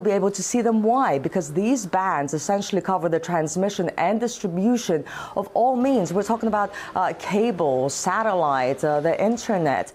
be able to see them. Why? Because these bans essentially cover the transmission and distribution of all means. We're talking about cable, satellite, the internet,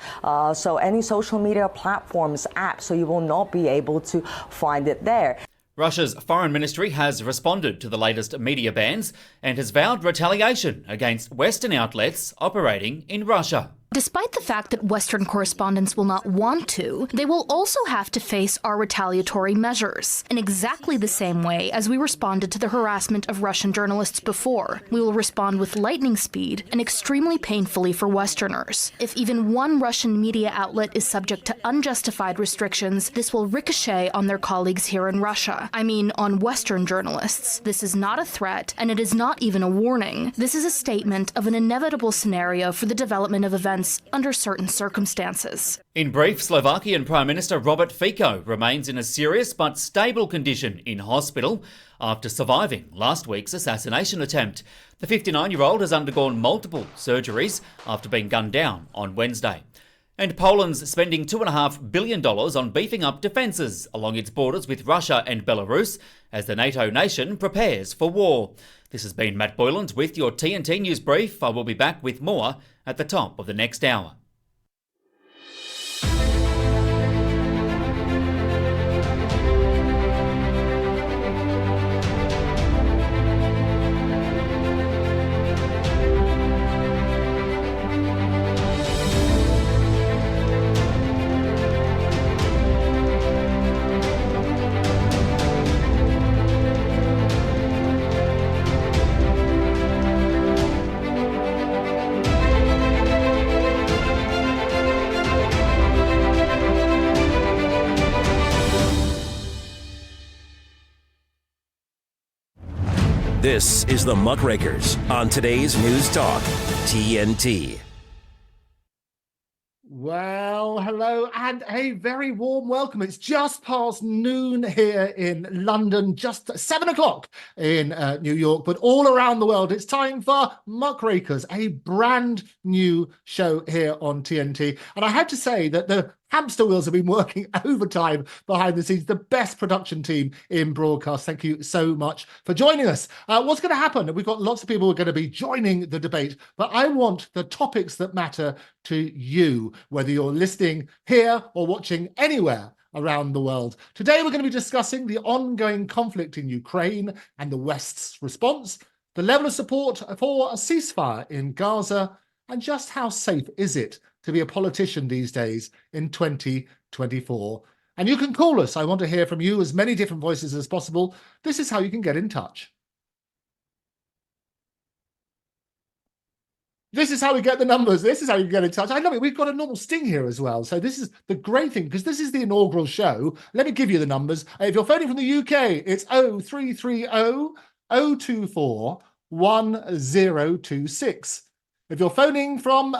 so any social media platforms, apps, so you will not be able to find it there. Russia's foreign ministry has responded to the latest media bans and has vowed retaliation against Western outlets operating in Russia. Despite the fact that Western correspondents will not want to, they will also have to face our retaliatory measures. In exactly the same way as we responded to the harassment of Russian journalists before, we will respond with lightning speed and extremely painfully for Westerners. If even one Russian media outlet is subject to unjustified restrictions, this will ricochet on their colleagues here in Russia. I mean, on Western journalists. This is not a threat, and it is not even a warning. This is a statement of an inevitable scenario for the development of events under certain circumstances. In brief, Slovakian Prime Minister Robert Fico remains in a serious but stable condition in hospital after surviving last week's assassination attempt. The 59-year-old has undergone multiple surgeries after being gunned down on Wednesday. And Poland's spending $2.5 billion on beefing up defences along its borders with Russia and Belarus as the NATO nation prepares for war. This has been Matt Boyland with your TNT News Brief. I will be back with more at the top of the next hour. This is the Muckrakers on today's News Talk, TNT. Well, hello and a very warm welcome. It's just past noon here in London, just 7 o'clock in New York, but all around the world, it's time for Muckrakers, a brand new show here on TNT. And I have to say that the hamster wheels have been working overtime behind the scenes. The best production team in broadcast. Thank you so much for joining us. What's going to happen? We've got lots of people who are going to be joining the debate, but I want the topics that matter to you, whether you're listening here or watching anywhere around the world. Today, we're going to be discussing the ongoing conflict in Ukraine and the West's response, the level of support for a ceasefire in Gaza, and just how safe is it to be a politician these days in 2024. And you can call us. I want to hear from you, as many different voices as possible. This is how you can get in touch. This is how we get the numbers. This is how you get in touch. I love it. We've got a normal sting here as well. So this is the great thing, because this is the inaugural show. Let me give you the numbers. If you're phoning from the UK, it's 0330 024 1026. If you're phoning from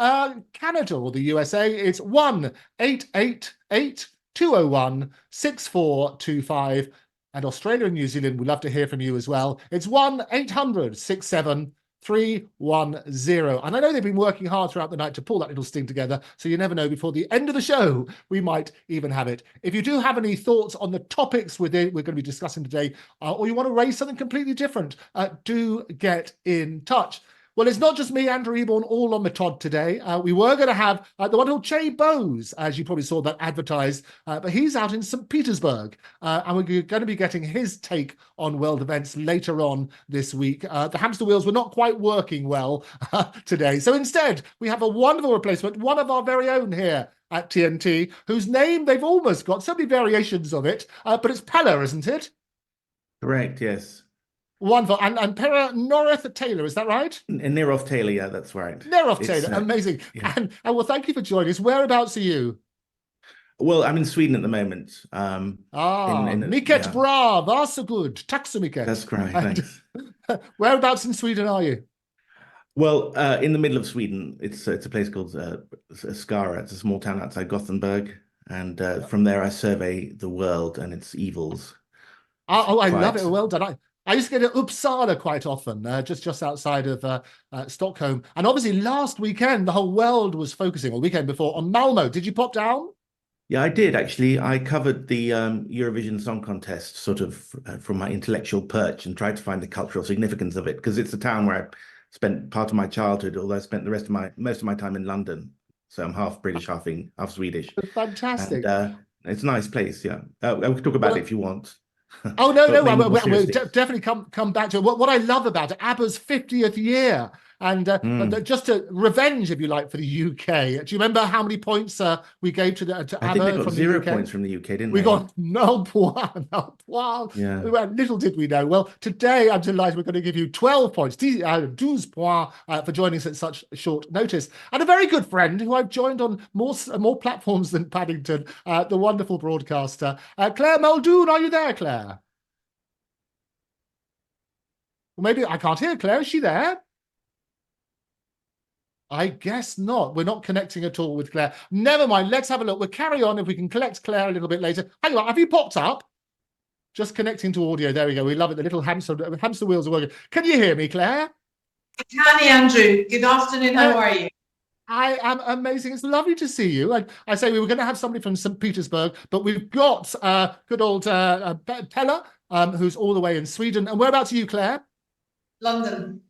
Canada or the USA, it's 1-888-201-6425. And Australia and New Zealand, we'd love to hear from you as well. It's 1-800-67-310. And I know they've been working hard throughout the night to pull that little sting together, so you never know, before the end of the show, we might even have it. If you do have any thoughts on the topics we're going to be discussing today, or you want to raise something completely different, do get in touch. Well, it's not just me, Andrew Eborn, all on the Todd today. We were going to have the wonderful Che Bose, as you probably saw that advertised, but he's out in St. Petersburg, and we're going to be getting his take on world events later on this week. The hamster wheels were not quite working well today, so instead we have a wonderful replacement, one of our very own here at TNT, whose name they've almost got so many variations of it, but it's Pella, isn't it? Correct, yes. Wonderful. And Pera Noreth Taylor, is that right? Nerov Taylor, yeah, that's right. Nerov Taylor, amazing. Yeah. And well, thank you for joining us. Whereabouts are you? Well, I'm in Sweden at the moment. Mycket bra, varsågod. Tack så mycket. That's great, thanks. Whereabouts in Sweden are you? Well, in the middle of Sweden, it's a place called Skara. It's a small town outside Gothenburg. And from there, I survey the world and its evils. Oh, I love it. Well done. I used to go to Uppsala quite often, just outside of Stockholm. And obviously last weekend, the whole world was focusing, or weekend before, on Malmo. Did you pop down? Yeah, I did actually. I covered the Eurovision Song Contest sort of from my intellectual perch and tried to find the cultural significance of it because it's a town where I spent part of my childhood, although I spent the rest of my most of my time in London. So I'm half British, half Swedish, and Fantastic. it's a nice place. Yeah, we could talk about it Well, if you want, oh no, but no, maybe more we'll seriously. definitely come back to it. What I love about it, ABBA's 50th year, and Hmm. just a revenge, if you like, for the UK. Do you remember how many points we gave to I think they ABBA got from the 0 points UK? from the UK, didn't We they? got no point, no point. Yeah. Well, little did we know. Well, today I'm delighted we're going to give you 12 points, 12 points for joining us at such short notice. And a very good friend who I've joined on more platforms than Paddington, the wonderful broadcaster, Claire Muldoon. Are you there, Claire? Well, maybe I can't hear Claire. Is she there? I guess not. We're not connecting at all with Claire. Never mind. Let's have a look. We'll carry on if we can collect Claire a little bit later. Hang on. Have you popped up? Just connecting to audio. There we go. We love it. The little hamster wheels are working. Can you hear me, Claire? Hi, Andrew. Good afternoon. How are you? I am amazing. It's lovely to see you. I say we were going to have somebody from St. Petersburg, but we've got good old Pella, who's all the way in Sweden. And whereabouts are you, Claire? London.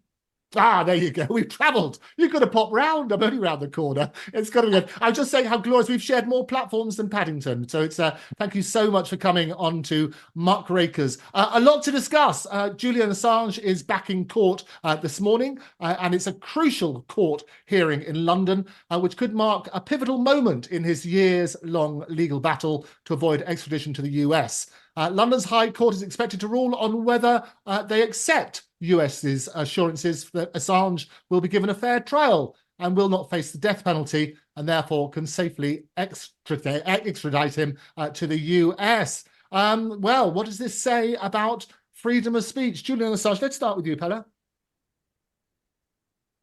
Ah, there you go. We've travelled. You've got to pop round. I'm only round the corner. It's got to be good. I was just saying how glorious. We've shared more platforms than Paddington. So it's thank you so much for coming on to Muckrakers. A lot to discuss. Julian Assange is back in court this morning, and it's a crucial court hearing in London, which could mark a pivotal moment in his years-long legal battle to avoid extradition to the US. London's High Court is expected to rule on whether they accept US's assurances that Assange will be given a fair trial and will not face the death penalty and therefore can safely extradite him to the US. Well, what does this say about freedom of speech? Julian Assange, let's start with you, Pella.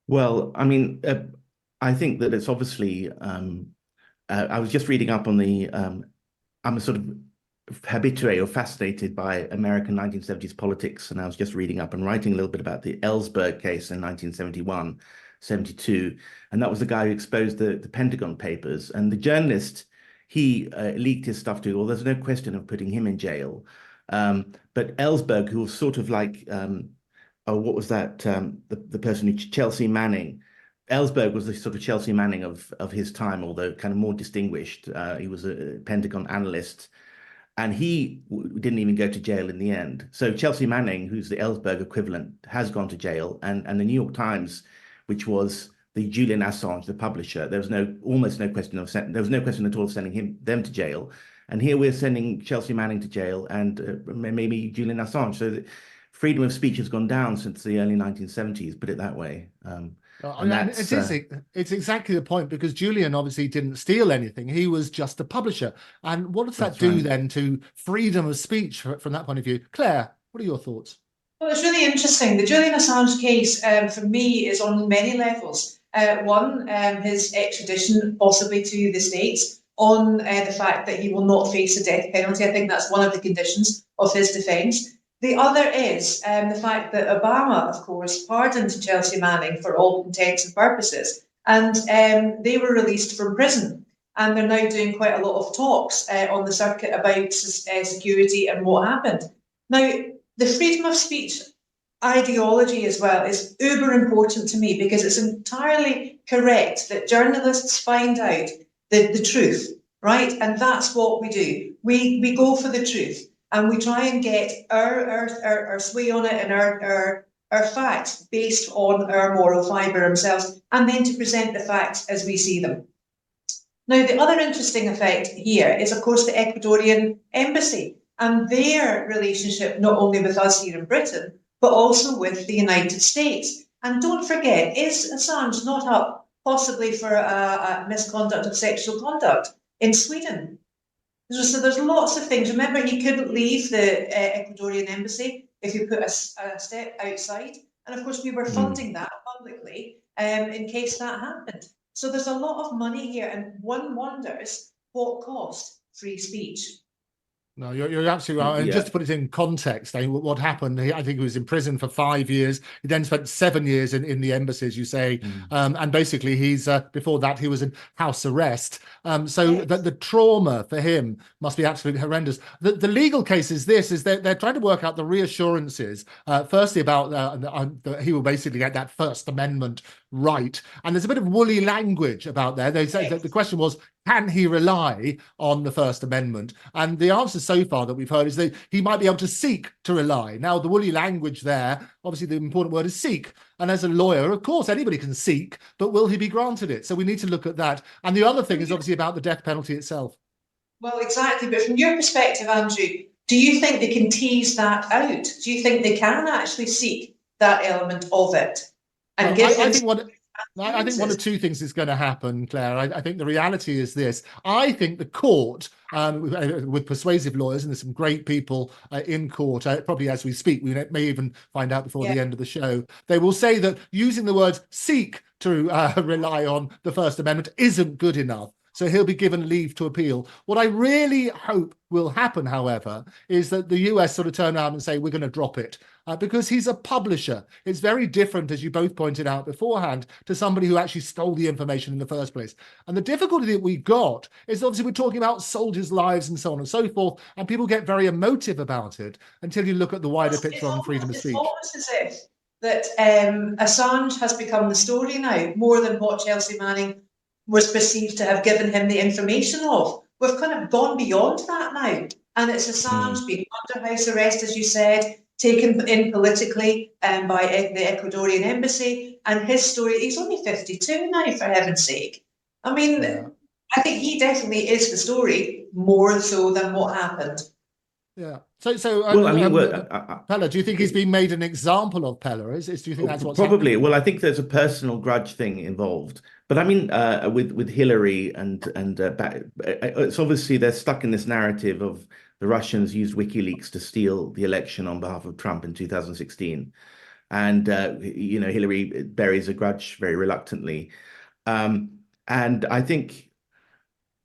Well, I mean, I think that it's obviously. I was just reading up on the. I'm a sort of habitué or fascinated by American 1970s politics, and I was just reading up and writing a little bit about the Ellsberg case in 1971, 72, and that was the guy who exposed the Pentagon Papers. And the journalist, he leaked his stuff to. Well, there's no question of putting him in jail. But Ellsberg, who was sort of like, oh, what was that? The person who Chelsea Manning. Ellsberg was the sort of Chelsea Manning of his time, although kind of more distinguished. He was a Pentagon analyst. And he didn't even go to jail in the end. So Chelsea Manning, who's the Ellsberg equivalent, has gone to jail. And the New York Times, which was the Julian Assange, the publisher, there was almost no question at all of sending them to jail. And here we're sending Chelsea Manning to jail and maybe Julian Assange. So freedom of speech has gone down since the early 1970s, put it that way. It's exactly the point, because Julian obviously didn't steal anything. He was just a publisher. And what does that do then to freedom of speech from that point of view? Claire, what are your thoughts? Well, it's really interesting. The Julian Assange case, for me, is on many levels. One, his extradition possibly to the States, on the fact that he will not face a death penalty. I think that's one of the conditions of his defence. The other is the fact that Obama, of course, pardoned Chelsea Manning for all intents and purposes, and they were released from prison. And they're now doing quite a lot of talks on the circuit about security and what happened. Now, the freedom of speech ideology as well is uber important to me, because it's entirely correct that journalists find out the truth, right? And that's what we do. We go for the truth. And we try and get our sway on it and our facts based on our moral fibre ourselves, and then to present the facts as we see them. Now, the other interesting effect here is, of course, the Ecuadorian embassy and their relationship not only with us here in Britain, but also with the United States. And don't forget, is Assange not up possibly for a misconduct of sexual conduct in Sweden? So there's lots of things. Remember, he couldn't leave the Ecuadorian embassy if he put a step outside. And of course, we were funding that publicly in case that happened. So there's a lot of money here, and one wonders what cost free speech. No, you're absolutely right. And Yeah. just to put it in context, what happened, I think he was in prison for 5 years. He then spent 7 years in the embassy, as you say. And basically, he's before that, he was in house arrest. So the trauma for him must be absolutely horrendous. The legal case is this, is they're trying to work out the reassurances, firstly, about he will basically get that First Amendment right. And there's a bit of woolly language about there. They say that the question was, can he rely on the First Amendment? And the answer so far that we've heard is that he might be able to seek to rely. Now, the woolly language there, obviously the important word is seek. And as a lawyer, of course, anybody can seek, but will he be granted it? So we need to look at that. And the other thing is obviously about the death penalty itself. Well, exactly. But from your perspective, Andrew, do you think they can tease that out? Do you think they can actually seek that element of it? And Well, I think one of two things is going to happen, Claire. I think the reality is this. I think the court, with persuasive lawyers, and there's some great people in court, probably as we speak, we may even find out before the end of the show, they will say that using the words seek to rely on the First Amendment isn't good enough. So he'll be given leave to appeal. What I really hope will happen, however, is that the US sort of turn around and say, we're going to drop it. Because he's a publisher. It's very different, as you both pointed out beforehand, to somebody who actually stole the information in the first place. And the difficulty that we got is obviously we're talking about soldiers' lives and so on and so forth, and people get very emotive about it until you look at the wider picture on freedom of speech. It's almost as if that Assange has become the story now, more than what Chelsea Manning was perceived to have given him the information of. We've kind of gone beyond that now. And it's Assange being under house arrest, as you said, taken in politically by the Ecuadorian embassy, and his story. He's only 52 now, for heaven's sake. I mean, I think he definitely is the story, more so than what happened. Yeah. So Well, I mean, Pella, do you think he's been made an example of, Pella? Do you think that's what's probably happening? Well, I think there's a personal grudge thing involved. But I mean, with Hillary and it's obviously they're stuck in this narrative of the Russians used WikiLeaks to steal the election on behalf of Trump in 2016. And, Hillary buries a grudge very reluctantly. And I think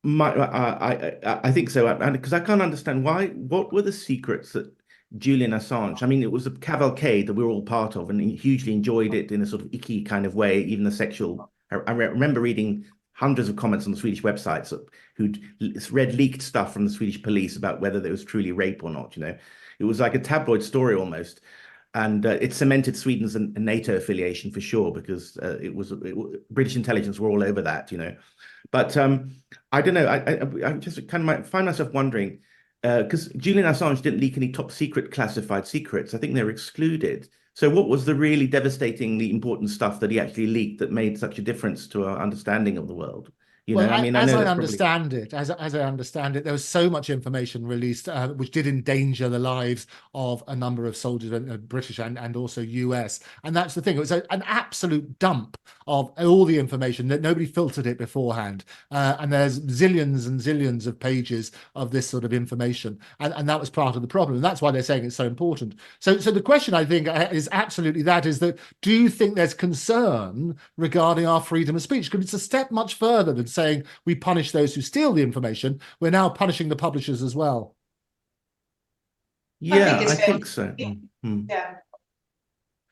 I think so. Because I can't understand what were the secrets that Julian Assange, I mean, it was a cavalcade that we were all part of and hugely enjoyed it in a sort of icky kind of way, even the sexual. I remember reading hundreds of comments on the Swedish websites who'd read leaked stuff from the Swedish police about whether there was truly rape or not. It was like a tabloid story almost, and it cemented Sweden's NATO affiliation for sure, because British intelligence were all over that. But I don't know. I just kind of find myself wondering, because Julian Assange didn't leak any top secret classified secrets. I think they were excluded. So what was the really devastatingly important stuff that he actually leaked that made such a difference to our understanding of the world? As I understand it, there was so much information released which did endanger the lives of a number of soldiers, British and also US. And that's the thing. It was an absolute dump of all the information that nobody filtered it beforehand. And there's zillions and zillions of pages of this sort of information. And that was part of the problem. And that's why they're saying it's so important. So the question, I think, is absolutely that, is that, do you think there's concern regarding our freedom of speech? Because it's a step much further than saying we punish those who steal the information. We're now punishing the publishers as well. Yeah, I think so. Yeah.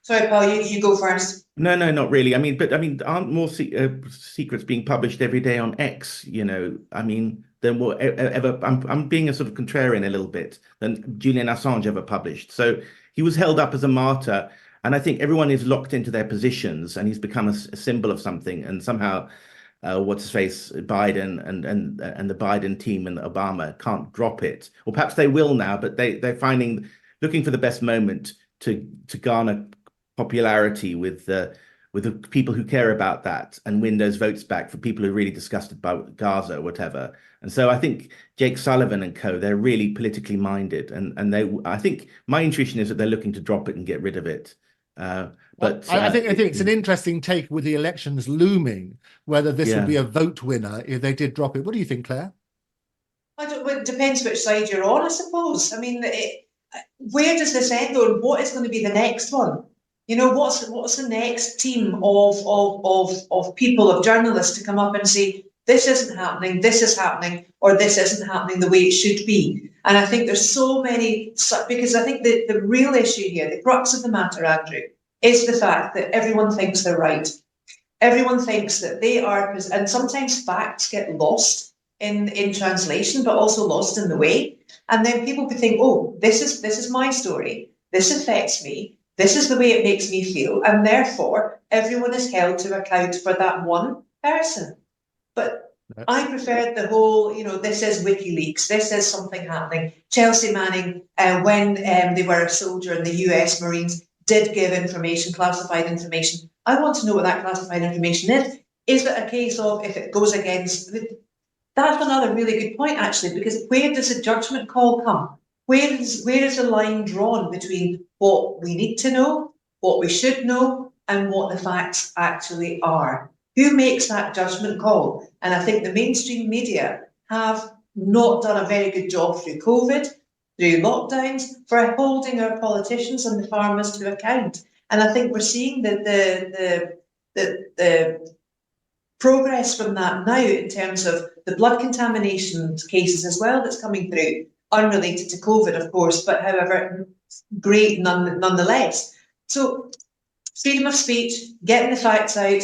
Sorry, Paul, you go first. No, not really. Aren't more secrets being published every day on X? I mean, than what ever. I'm being a sort of contrarian a little bit, than Julian Assange ever published. So he was held up as a martyr, and I think everyone is locked into their positions, and he's become a symbol of something, and somehow. What's his face, Biden and the Biden team and Obama can't drop it, or perhaps they will now. But they're looking for the best moment to garner popularity with the people who care about that and win those votes back for people who are really disgusted by Gaza or whatever. And so I think Jake Sullivan and co, they're really politically minded, and I think my intuition is that they're looking to drop it and get rid of it. But I think it's an interesting take with the elections looming, whether this would be a vote winner if they did drop it. What do you think, Claire? It depends which side you're on, I suppose. I mean, where does this end, or what is going to be the next one? What's the next team of people, of journalists, to come up and say, this isn't happening, this is happening, or this isn't happening the way it should be? And I think there's so many, because I think the real issue here, the crux of the matter, Andrew, is the fact that everyone thinks they're right. Everyone thinks that they are, and sometimes facts get lost in translation, but also lost in the way. And then people could think, oh, this is my story. This affects me. This is the way it makes me feel. And therefore, everyone is held to account for that one person. But I preferred the whole, this is WikiLeaks, this is something happening. Chelsea Manning, when they were a soldier in the US Marines, did give information, classified information. I want to know what that classified information is. Is it a case of if it goes against... That's another really good point, actually, because where does the judgment call come? Where is the line drawn between what we need to know, what we should know, and what the facts actually are? Who makes that judgment call? And I think the mainstream media have not done a very good job through COVID, through lockdowns, for holding our politicians and the farmers to account. And I think we're seeing the progress from that now in terms of the blood contamination cases as well that's coming through, unrelated to COVID, of course, but however, great nonetheless. So freedom of speech, getting the facts out.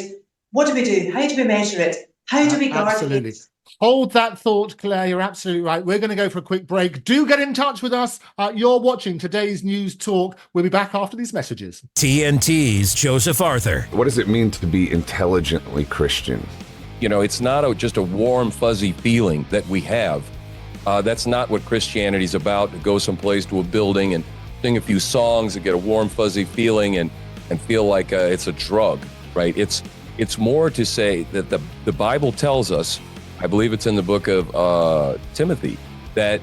What do we do? How do we measure it? How do we guard Absolutely. it? Hold that thought, Claire. You're absolutely right. We're going to go for a quick break. Do get in touch with us. You're watching today's News Talk. We'll be back after these messages. TNT's Joseph Arthur. What does it mean to be intelligently Christian? It's not just a warm, fuzzy feeling that we have. That's not what Christianity's about, to go someplace to a building and sing a few songs and get a warm, fuzzy feeling and feel like it's a drug, right? It's more to say that the Bible tells us, I believe it's in the book of Timothy, that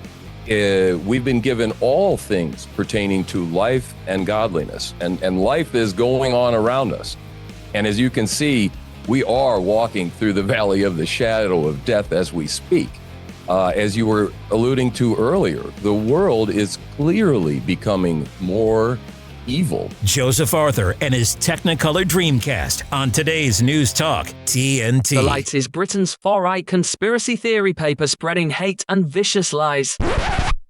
we've been given all things pertaining to life and godliness, and life is going on around us. And as you can see, we are walking through the valley of the shadow of death as we speak. As you were alluding to earlier, the world is clearly becoming more evil. Joseph Arthur and his Technicolor Dreamcast on today's News Talk, TNT. The Light is Britain's far-right conspiracy theory paper spreading hate and vicious lies.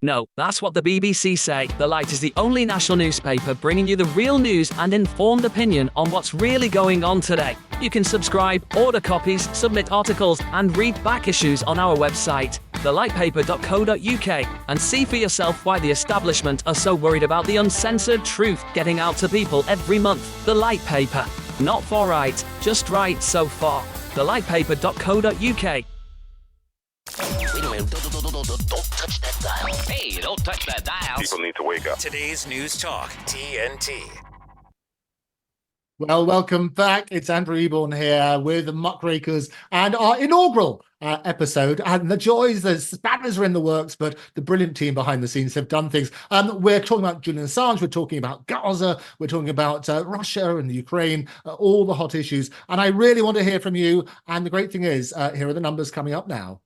No, that's what the BBC say. The Light is the only national newspaper bringing you the real news and informed opinion on what's really going on today. You can subscribe, order copies, submit articles, and read back issues on our website, thelightpaper.co.uk, and see for yourself why the establishment are so worried about the uncensored truth getting out to people every month. The Light Paper. Not far right, just right so far. thelightpaper.co.uk. Wait a minute, don't touch that dial. Hey, don't touch that dial. People need to wake up. Today's News Talk, TNT. Well, welcome back. It's Andrew Eborn here with the Muckrakers and our inaugural episode. And the joys, the spanners are in the works, but the brilliant team behind the scenes have done things. We're talking about Julian Assange. We're talking about Gaza. We're talking about Russia and the Ukraine, all the hot issues. And I really want to hear from you. And the great thing is, here are the numbers coming up now.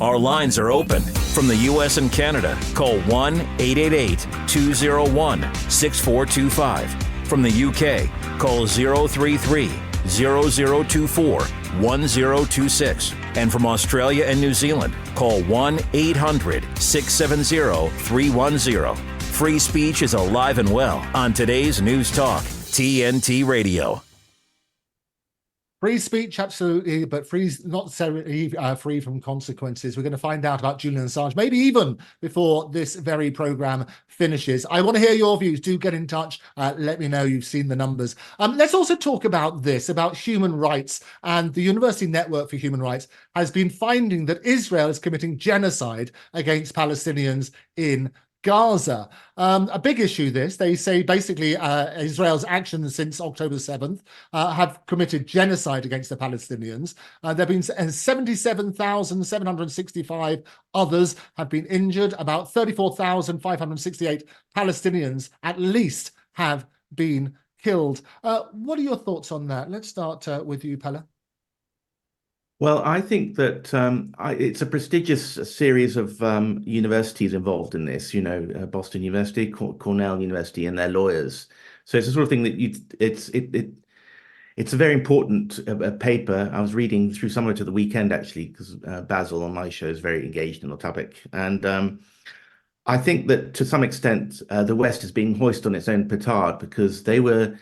Our lines are open. From the U.S. and Canada, call 1-888-201-6425. From the UK, call 033-0024-1026. And from Australia and New Zealand, call 1-800-670-310. Free speech is alive and well on today's News Talk, TNT Radio. Free speech, absolutely, but free, not necessarily free from consequences. We're going to find out about Julian Assange, maybe even before this very program finishes. I want to hear your views. Do get in touch. Let me know you've seen the numbers. Let's also talk about this, about human rights. And the University Network for Human Rights has been finding that Israel is committing genocide against Palestinians in Gaza. A big issue this. They say basically Israel's actions since October 7th have committed genocide against the Palestinians. There have been 77,765 others have been injured. About 34,568 Palestinians at least have been killed. What are your thoughts on that? Let's start with you, Pella. Well, I think that it's a prestigious series of universities involved in this, Boston University, Cornell University, and their lawyers. So it's the sort of thing that it's a very important paper. I was reading through somewhere to the weekend, actually, because Basil on my show is very engaged in the topic. And I think that to some extent, the West is being hoisted on its own petard because they were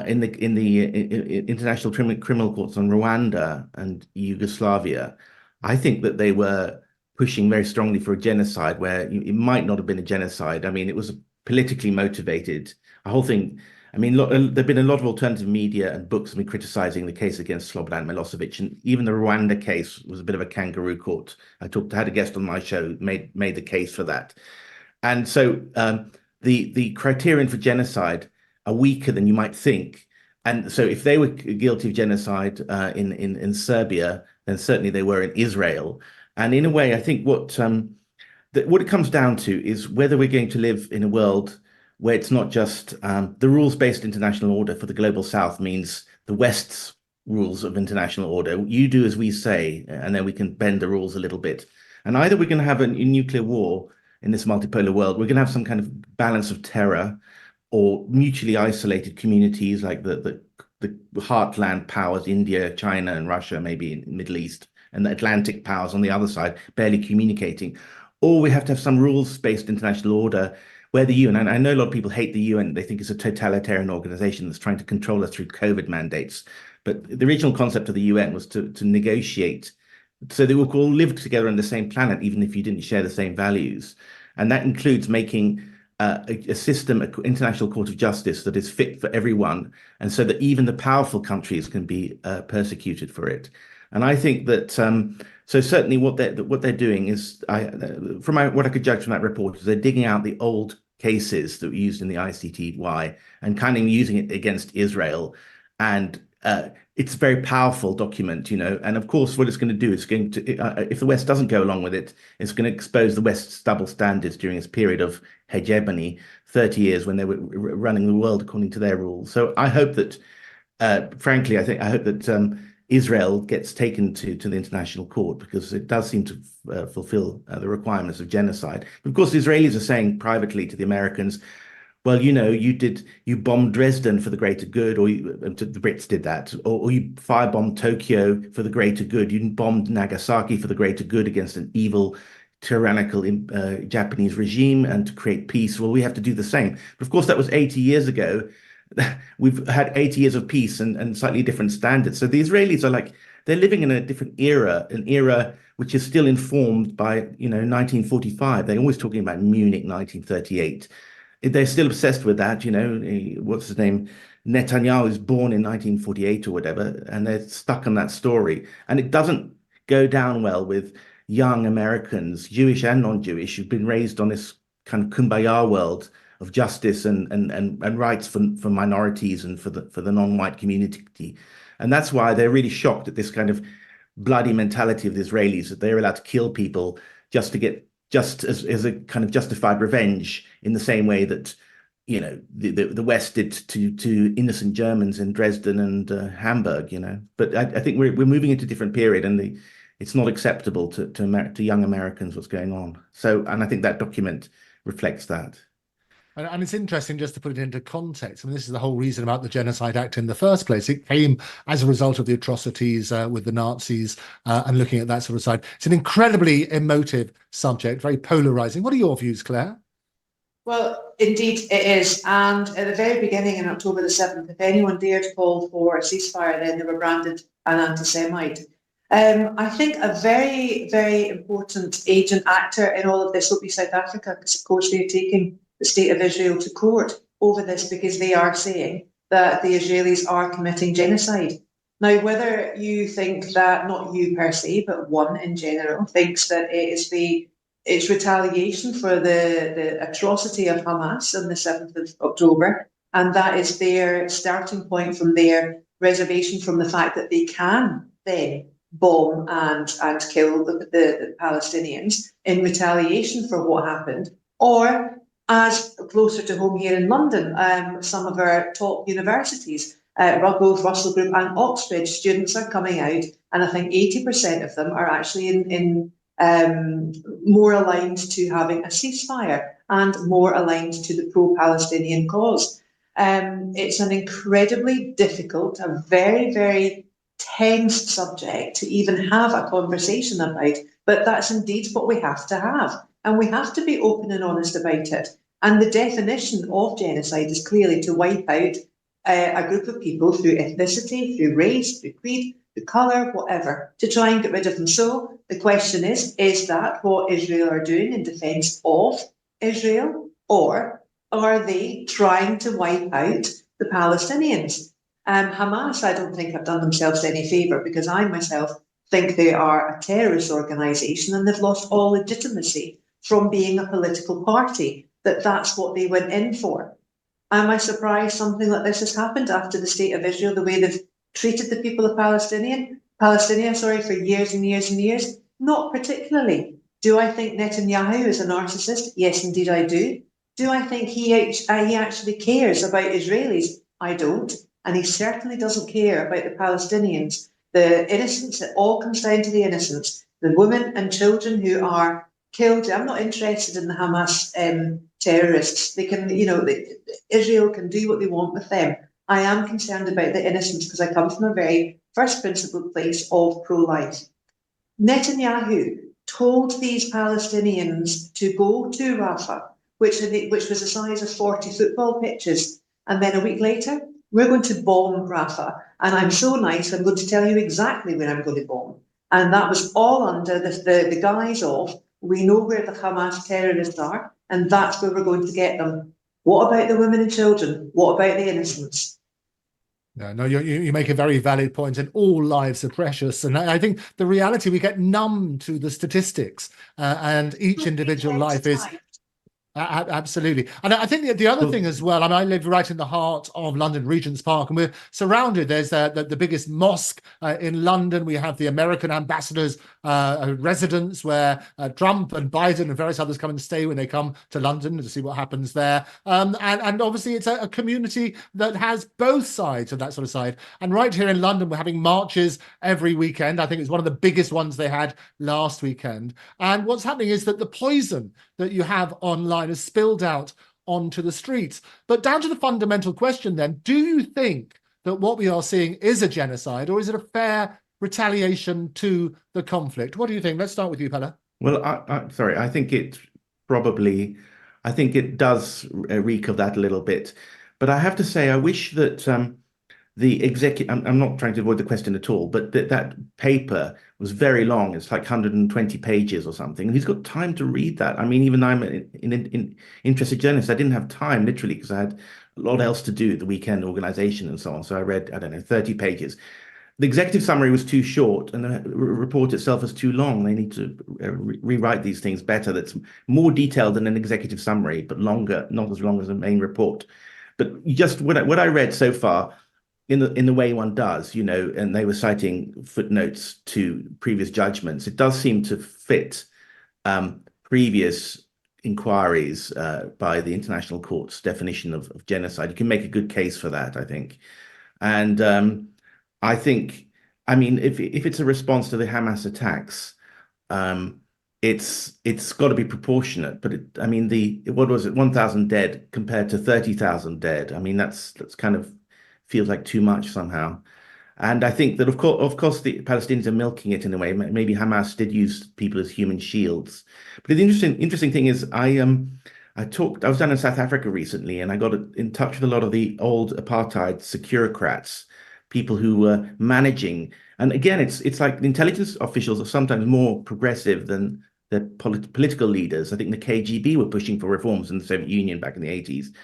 in the international criminal courts on Rwanda and Yugoslavia. I think that they were pushing very strongly for a genocide where it might not have been a genocide. I mean, it was politically motivated. The whole thing. I mean, there've been a lot of alternative media and books have been criticizing the case against Slobodan Milosevic, and even the Rwanda case was a bit of a kangaroo court. Had a guest on my show made the case for that, and so the criterion for genocide are weaker than you might think. And so, if they were guilty of genocide in Serbia, then certainly they were in Israel. And in a way, I think what it comes down to is whether we're going to live in a world where it's not just the rules-based international order for the global South means the West's rules of international order. You do as we say, and then we can bend the rules a little bit. And either we're going to have a nuclear war in this multipolar world, we're going to have some kind of balance of terror, or mutually isolated communities like the heartland powers, India, China, and Russia, maybe in the Middle East, and the Atlantic powers on the other side, barely communicating. Or we have to have some rules-based international order where the UN, and I know a lot of people hate the UN, they think it's a totalitarian organization that's trying to control us through COVID mandates. But the original concept of the UN was to negotiate so they would all live together on the same planet, even if you didn't share the same values. And that includes making a system, an international court of justice that is fit for everyone, and so that even the powerful countries can be persecuted for it. And I think that so certainly what they're doing is, from what I could judge from that report, is they're digging out the old cases that were used in the ICTY and kind of using it against Israel. And it's a very powerful document, and of course what it's going to do is going to, if the West doesn't go along with it, it's going to expose the West's double standards during its period of hegemony, 30 years when they were running the world according to their rules. So I hope that, frankly, I hope that Israel gets taken to the International Court, because it does seem to fulfill the requirements of genocide. But of course, the Israelis are saying privately to the Americans, well, you bombed Dresden for the greater good, or the Brits did that, or you firebombed Tokyo for the greater good. You bombed Nagasaki for the greater good against an evil, tyrannical Japanese regime and to create peace. Well, we have to do the same. But of course, that was 80 years ago. We've had 80 years of peace and slightly different standards. So the Israelis are like, they're living in a different era, an era which is still informed by, 1945. They're always talking about Munich 1938. They're still obsessed with that, what's his name? Netanyahu was born in 1948 or whatever, and they're stuck on that story. And it doesn't go down well with young Americans, Jewish and non-Jewish, who've been raised on this kind of kumbaya world of justice and rights for minorities and for the non-white community. And that's why they're really shocked at this kind of bloody mentality of the Israelis, that they're allowed to kill people just as a kind of justified revenge, in the same way that the West did to innocent Germans in Dresden and Hamburg. But I think we're moving into a different period, and it's not acceptable to young Americans what's going on. So, and I think that document reflects that. And it's interesting, just to put it into context. I mean, this is the whole reason about the Genocide Act in the first place. It came as a result of the atrocities with the Nazis and looking at that sort of side. It's an incredibly emotive subject, very polarizing. What are your views, Claire? Well, indeed it is. And at the very beginning, in October the 7th, if anyone dared call for a ceasefire, then they were branded an anti-Semite. I think a very, very important agent actor in all of this will be South Africa, because of course they're taking the state of Israel to court over this, because they are saying that the Israelis are committing genocide. Now, whether you think that, not you per se, but one in general, thinks that it's retaliation for the atrocity of Hamas on the 7th of October, and that is their starting point from their reservation from the fact that they can then bomb and kill the Palestinians in retaliation for what happened, or, as closer to home here in London, some of our top universities, both Russell Group and Oxbridge students are coming out, and I think 80% of them are actually in more aligned to having a ceasefire and more aligned to the pro-Palestinian cause. It's an incredibly difficult, a very, very tense subject to even have a conversation about, but that's indeed what we have to have. And we have to be open and honest about it. And the definition of genocide is clearly to wipe out a group of people through ethnicity, through race, through creed, through colour, whatever, to try and get rid of them. So the question is that what Israel are doing in defence of Israel? Or are they trying to wipe out the Palestinians? Hamas, I don't think have done themselves any favour, because I myself think they are a terrorist organisation and they've lost all legitimacy from being a political party, that's what they went in for. Am I surprised something like this has happened after the state of Israel, the way they've treated the people of Palestine, for years and years and years? Not particularly. Do I think Netanyahu is a narcissist? Yes, indeed I do. Do I think he actually cares about Israelis? I don't. And he certainly doesn't care about the Palestinians. The innocents, it all comes down to the innocents. The women and children who are killed. I'm not interested in the Hamas terrorists. They can, Israel can do what they want with them. I am concerned about the innocents because I come from a very first principle place of pro-life. Netanyahu told these Palestinians to go to Rafah, which was the size of 40 football pitches. And then a week later, we're going to bomb Rafah. And I'm so nice, I'm going to tell you exactly where I'm going to bomb. And that was all under the guise of, we know where the Hamas terrorists are, and that's where we're going to get them. What about the women and children? What about the innocents? No, you make a very valid point, and all lives are precious. And I think the reality, we get numb to the statistics, and each individual life is... Absolutely. And I think the other thing as well, I live right in the heart of London Regent's Park, and we're surrounded. There's the biggest mosque in London. We have the American ambassador's residence, where Trump and Biden and various others come and stay when they come to London to see what happens there. And obviously it's a community that has both sides of that sort of side. And right here in London, we're having marches every weekend. I think it's one of the biggest ones they had last weekend. And what's happening is that the poison that you have online is spilled out onto the streets. But down to the fundamental question then, do you think that what we are seeing is a genocide, or is it a fair retaliation to the conflict? What do you think? Let's start with you, Pella. Well, I think it does reek of that a little bit. But I have to say, I wish that the executive, I'm not trying to avoid the question at all, but that paper was very long. It's like 120 pages or something. And he's got time to read that. I mean, even I'm an interested journalist. I didn't have time, literally, because I had a lot else to do, the weekend organization and so on. So I read, 30 pages. The executive summary was too short, and the report itself was too long. They need to rewrite these things better. That's more detailed than an executive summary, but longer, not as long as the main report. But just what I read so far, in the way one does, and they were citing footnotes to previous judgments, it does seem to fit previous inquiries by the International Court's definition of genocide. You can make a good case for that, I think. And I think, if it's a response to the Hamas attacks, it's got to be proportionate. But what was it, 1,000 dead compared to 30,000 dead? that's kind of feels like too much somehow. And I think that of course the Palestinians are milking it in a way. Maybe Hamas did use people as human shields. But the interesting thing is, I was down in South Africa recently, and I got in touch with a lot of the old apartheid securocrats, people who were managing. And again, it's like the intelligence officials are sometimes more progressive than the political leaders. I think the KGB were pushing for reforms in the Soviet Union back in the 80s.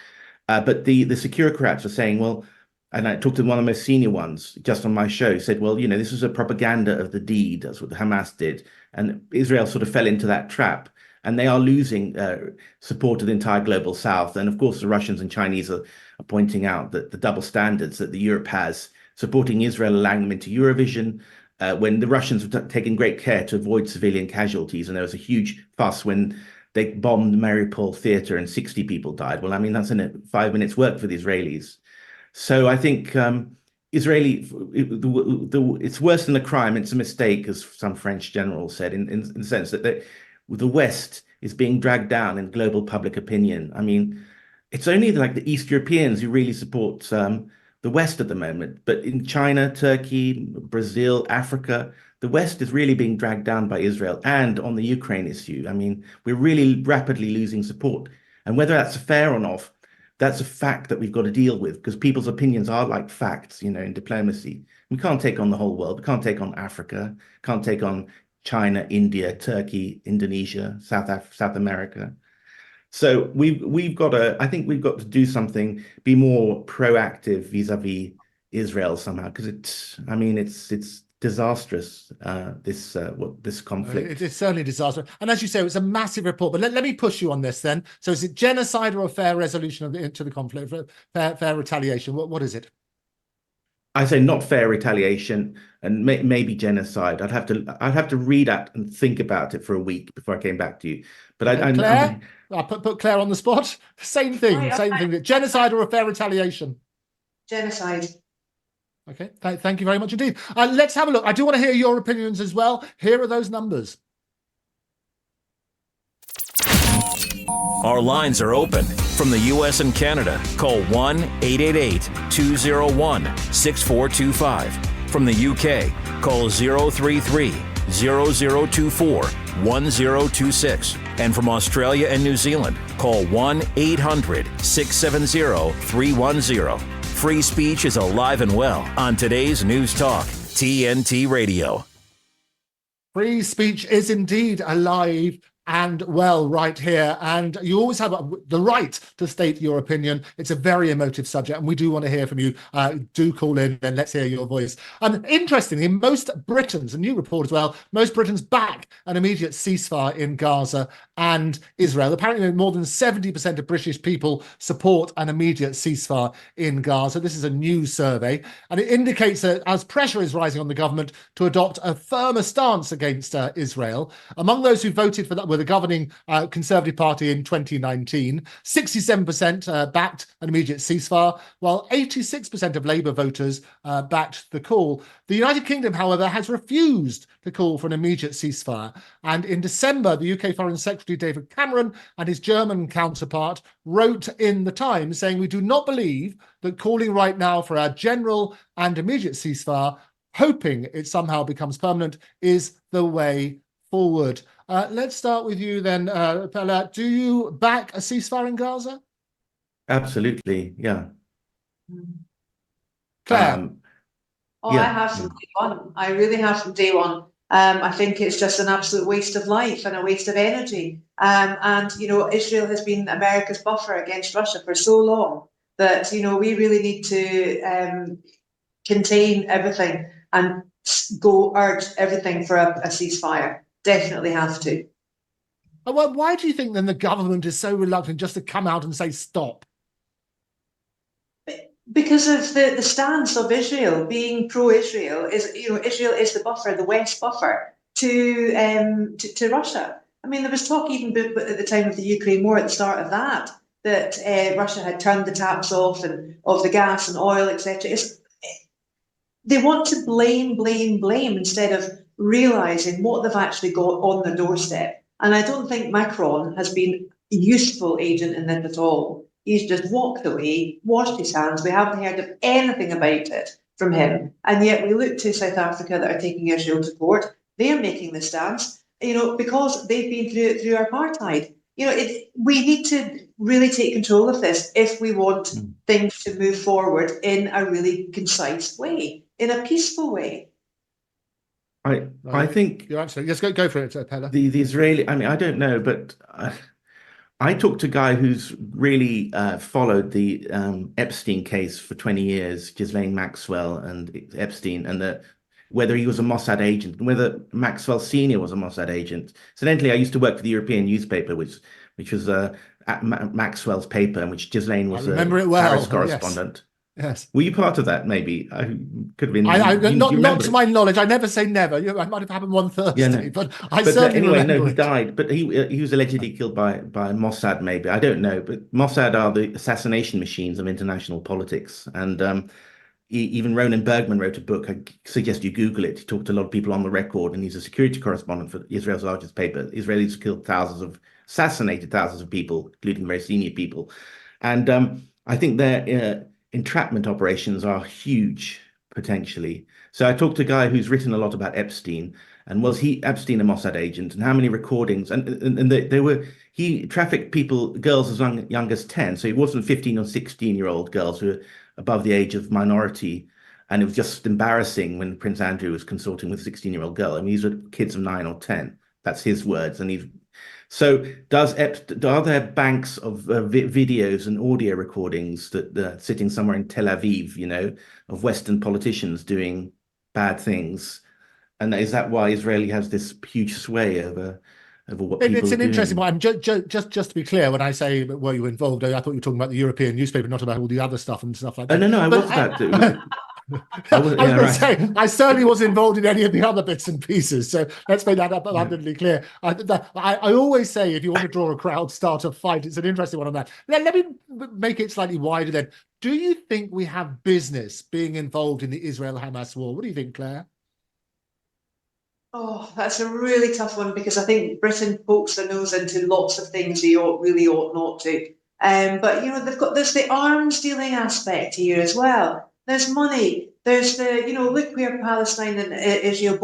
But the securocrats are saying, well, and I talked to one of the most senior ones just on my show, said, well, this was a propaganda of the deed. That's what the Hamas did. And Israel sort of fell into that trap. And they are losing support of the entire global south. And of course, the Russians and Chinese are pointing out that the double standards that the Europe has, supporting Israel, allowing them into Eurovision, when the Russians have taken great care to avoid civilian casualties. And there was a huge fuss when they bombed Mariupol theater and 60 people died. Well, that's in 5 minutes work for the Israelis. So I think it's worse than a crime. It's a mistake, as some French general said, in the sense that the West is being dragged down in global public opinion. it's only like the East Europeans who really support the West at the moment. But in China, Turkey, Brazil, Africa, the West is really being dragged down by Israel. And on the Ukraine issue, I mean, we're really rapidly losing support. And whether that's fair or not, that's a fact that we've got to deal with, because people's opinions are like facts, in diplomacy. We can't take on the whole world. We can't take on Africa, can't take on China, India, Turkey, Indonesia, South America. So I think we've got to do something, be more proactive vis-a-vis Israel somehow, because it's disastrous, this conflict. It is certainly disastrous. And as you say, it's a massive report. But let me push you on this then. So is it genocide or a fair resolution to the conflict, fair retaliation? What is it? I say not fair retaliation and maybe genocide. I'd have to read it and think about it for a week before I came back to you. But Claire, I put Claire on the spot. Same thing. Genocide or a fair retaliation? Genocide. Okay, thank you very much indeed. Let's have a look. I do want to hear your opinions as well. Here are those numbers. Our lines are open. From the U.S. and Canada, call 1-888-201-6425. From the U.K., call 033-0024-1026. And from Australia and New Zealand, call 1-800-670-310. Free speech is alive and well on today's News Talk, TNT Radio. Free speech is indeed alive and well right here, and you always have the right to state your opinion. It's a very emotive subject, and we do want to hear from you. Do call in and let's hear your voice. And interestingly, most Britons, a new report as well, most Britons back an immediate ceasefire in Gaza and Israel. Apparently more than 70% of British people support an immediate ceasefire in Gaza. This is a new survey, and it indicates that as pressure is rising on the government to adopt a firmer stance against Israel, among those who voted for that were the governing Conservative Party in 2019. 67% backed an immediate ceasefire, while 86% of Labour voters backed the call. The United Kingdom, however, has refused to call for an immediate ceasefire. And in December, the UK Foreign Secretary David Cameron and his German counterpart wrote in the Times saying, "We do not believe that calling right now for a general and immediate ceasefire, hoping it somehow becomes permanent, is the way forward." Let's start with you then, Pella. Do you back a ceasefire in Gaza? Absolutely, yeah. Claire? I have from day one. I really have from day one. I think it's just an absolute waste of life and a waste of energy. And Israel has been America's buffer against Russia for so long that, we really need to contain everything and urge everything for a ceasefire. Definitely have to. Why do you think then the government is so reluctant just to come out and say stop? Because of the stance of Israel being pro-Israel. Israel is the buffer, the West buffer to Russia. I mean, there was talk even at the time of the Ukraine war, at the start of that Russia had turned the taps off and of the gas and oil, etc. They want to blame instead of realising what they've actually got on their doorstep. And I don't think Macron has been a useful agent in this at all. He's just walked away, washed his hands. We haven't heard of anything about it from him. And yet we look to South Africa that are taking Israel to court. They're making the stance, because they've been through apartheid. We need to really take control of this if we want things to move forward in a really concise way, in a peaceful way. I think you're absolutely. Just go for it, Pella. The Israeli. I mean, I don't know, but I talked to a guy who's really followed the Epstein case for 20 years, Ghislaine Maxwell and Epstein, and whether he was a Mossad agent, and whether Maxwell Senior was a Mossad agent. Incidentally, I used to work for the European newspaper, which was Maxwell's paper, in which Ghislaine was a Paris correspondent. Yes. Were you part of that? Maybe I could have been. Not to my knowledge. I never say never. It might have happened one Thursday, yeah, no. but certainly remember he it. died. But he was allegedly killed by Mossad. Maybe, I don't know. But Mossad are the assassination machines of international politics. And even Ronan Bergman wrote a book. I suggest you Google it. He talked to a lot of people on the record, and he's a security correspondent for Israel's largest paper. Israelis killed assassinated thousands of people, including very senior people. And I think their entrapment operations are huge potentially. So I talked to a guy who's written a lot about Epstein, and was he Epstein a Mossad agent, and how many recordings? And they were he trafficked people, girls as young as 10. So it wasn't 15 or 16-year-old girls who were above the age of minority. And it was just embarrassing when Prince Andrew was consorting with a 16-year-old girl. I mean, these were kids of 9 or 10. That's his words. And he's so are there banks of videos and audio recordings that sitting somewhere in Tel Aviv, of Western politicians doing bad things? And is that why Israeli has this huge sway over what people It's are an interesting doing? one. Just to be clear, when I say were you involved, I thought you were talking about the European newspaper, not about all the other stuff and stuff like Oh, that. no, I But was about to. I I was was, yeah, going to right. say, I certainly was involved in any of the other bits and pieces. So let's make that abundantly clear. I always say, if you want to draw a crowd, start a fight. It's an interesting one on that. Let me make it slightly wider then. Do you think we have business being involved in the Israel-Hamas war? What do you think, Claire? Oh, that's a really tough one because I think Britain pokes their nose into lots of things they really ought not to. But there's the arms dealing aspect here as well. There's money. There's look where Palestine and Israel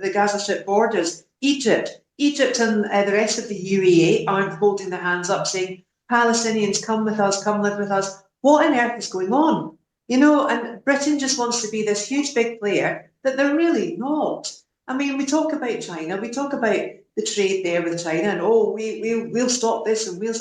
the Gaza Strip borders. Egypt and the rest of the UAE aren't holding their hands up saying, Palestinians, come with us, come live with us. What on earth is going on? And Britain just wants to be this huge big player that they're really not. I mean, we talk about China, we talk about the trade there with China, and we'll stop this and we'll.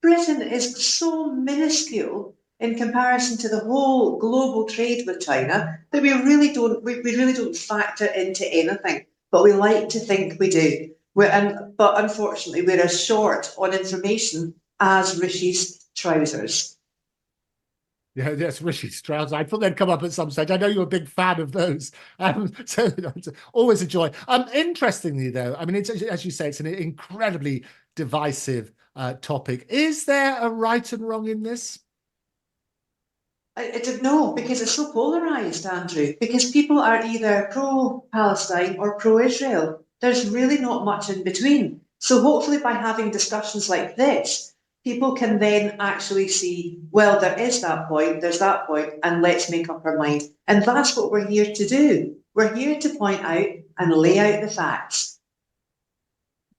Britain is so minuscule in comparison to the whole global trade with China that we really don't factor into anything. But we like to think we do. But unfortunately, we're as short on information as Rishi's trousers. Yeah, yes, Rishi Strauss. I thought they'd come up at some stage. I know you're a big fan of those, so it's always a joy. Interestingly, though, I mean, it's as you say, it's an incredibly divisive topic. Is there a right and wrong in this? I don't know because it's so polarized, Andrew. Because people are either pro-Palestine or pro-Israel. There's really not much in between. So hopefully, by having discussions like this, people can then actually see, well, there is that point, there's that point, and let's make up our mind. And that's what we're here to do. We're here to point out and lay out the facts.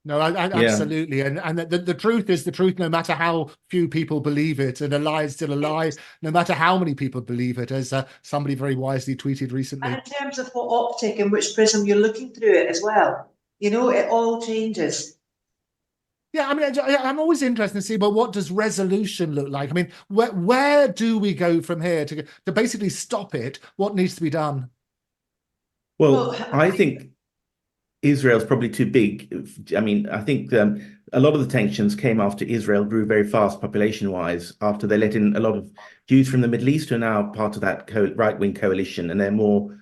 No, Yeah. absolutely. And the truth is the truth, no matter how few people believe it. And a lie is still a lie, no matter how many people believe it, as somebody very wisely tweeted recently. And in terms of what optic and which prism you're looking through it as well, it all changes. Yeah, I mean, I'm always interested to see, but what does resolution look like? I mean, where do we go from here to basically stop it? What needs to be done? Well, I think Israel's probably too big. I mean, I think a lot of the tensions came after Israel grew very fast population-wise, after they let in a lot of Jews from the Middle East who are now part of that right-wing coalition, and they're more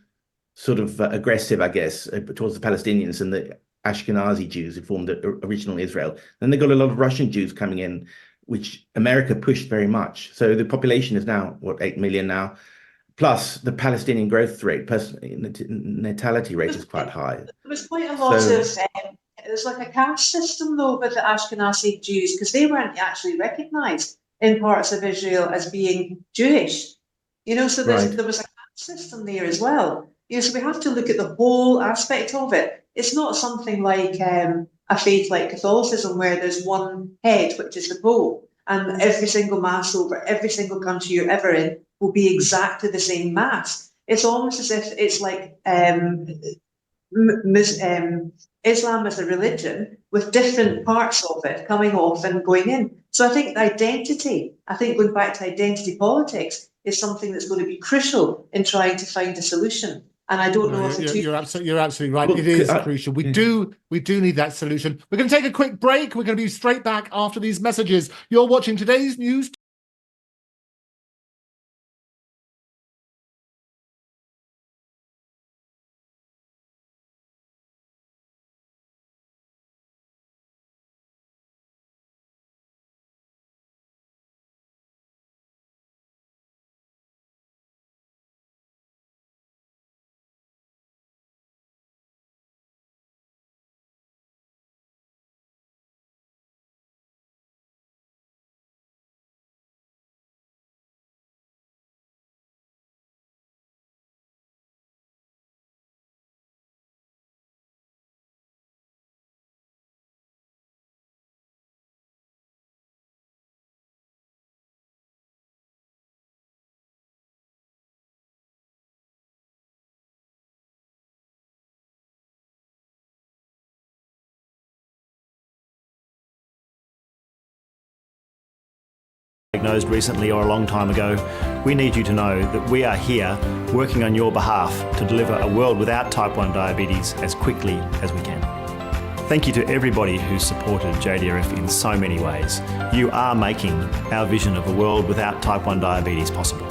sort of aggressive, I guess, towards the Palestinians and the Ashkenazi Jews who formed the original Israel. Then they got a lot of Russian Jews coming in, which America pushed very much. So the population is now, 8 million now? Plus, the Palestinian growth rate, natality rate is quite high. There was quite a lot of, it was like a caste system though with the Ashkenazi Jews because they weren't actually recognised in parts of Israel as being Jewish. So there was a caste system there as well. So we have to look at the whole aspect of it. It's not something like a faith like Catholicism where there's one head, which is the Pope, and every single mass over every single country you're ever in will be exactly the same mass. It's almost as if it's like Islam as a religion with different parts of it coming off and going in. So I think going back to identity politics is something that's going to be crucial in trying to find a solution. And I don't know if you're absolutely right. Well, it is crucial. We do need that solution. We're going to take a quick break. We're going to be straight back after these messages. You're watching today's news. diagnosed recently or a long time ago, we need you to know that we are here working on your behalf to deliver a world without type 1 diabetes as quickly as we can. Thank you to everybody who's supported JDRF in so many ways. You are making our vision of a world without type 1 diabetes possible.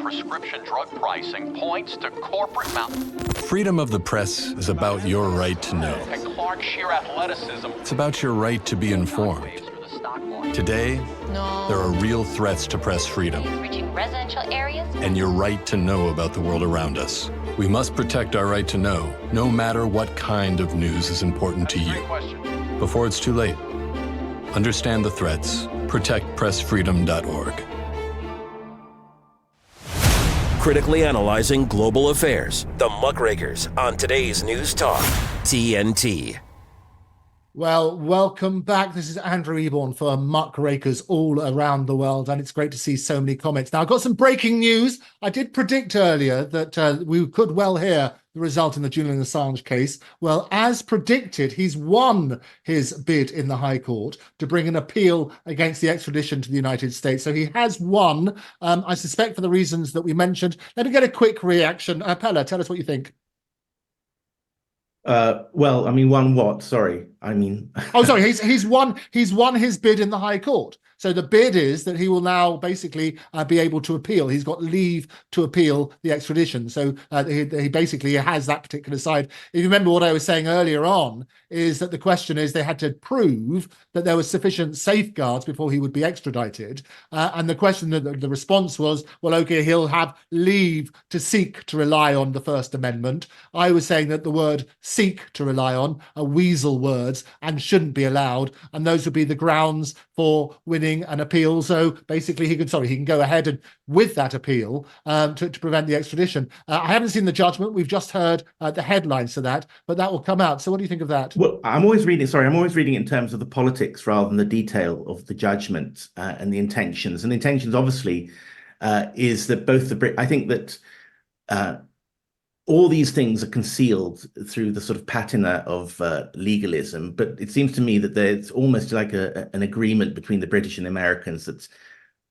Prescription drug pricing points to corporate Freedom of the press is about your right to know. and Clark sheer athleticism. It's about your right to be informed. Today, there are real threats to press freedom Reaching residential areas. and your right to know about the world around us. We must protect our right to know, no matter what kind of news is important to you. Before it's too late, understand the threats. ProtectPressFreedom.org. Critically analyzing global affairs. The Muckrakers on today's News Talk, TNT. Well, welcome back. This is Andrew Eborn for Muckrakers all around the world, and it's great to see so many comments. Now, I've got some breaking news. I did predict earlier that we could well hear the result in the Julian Assange case. Well, as predicted, he's won his bid in the High Court to bring an appeal against the extradition to the United States. So he has won, I suspect, for the reasons that we mentioned. Let me get a quick reaction. Pella, tell us what you think. Well, I mean, won what? Sorry. I mean... Oh, sorry. He's won his bid in the High Court. So the bid is that he will now basically be able to appeal. He's got leave to appeal the extradition. So he basically has that particular side. If you remember what I was saying earlier on, is that the question is they had to prove that there were sufficient safeguards before he would be extradited. And the question, the response was, well, okay, he'll have leave to seek to rely on the First Amendment. I was saying that the word seek to rely on are weasel words and shouldn't be allowed. And those would be the grounds for winning an appeal. So basically he can go ahead and with that appeal to prevent the extradition. I haven't seen the judgment. We've just heard the headlines to that, but that will come out. So what do you think of that? Well, I'm always reading it in terms of the politics rather than the detail of the judgment and the intentions. And the intentions, obviously, is that I think that all these things are concealed through the sort of patina of legalism. But it seems to me that there's almost like an agreement between the British and the Americans that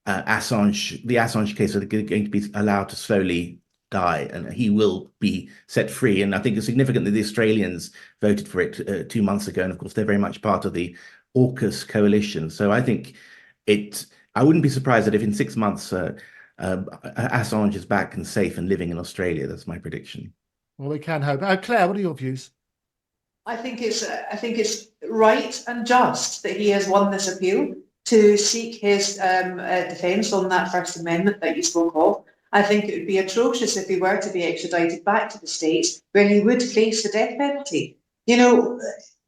the Assange case are going to be allowed to slowly die and he will be set free. And I think it's significant that the Australians voted for it 2 months ago. And of course, they're very much part of the AUKUS coalition. So I think I wouldn't be surprised that if in 6 months, Assange is back and safe and living in Australia. That's my prediction. Well, we can hope. Claire, what are your views? I think it's right and just that he has won this appeal to seek his defence on that First Amendment that you spoke of. I think it would be atrocious if he were to be extradited back to the States, where he would face the death penalty. You know,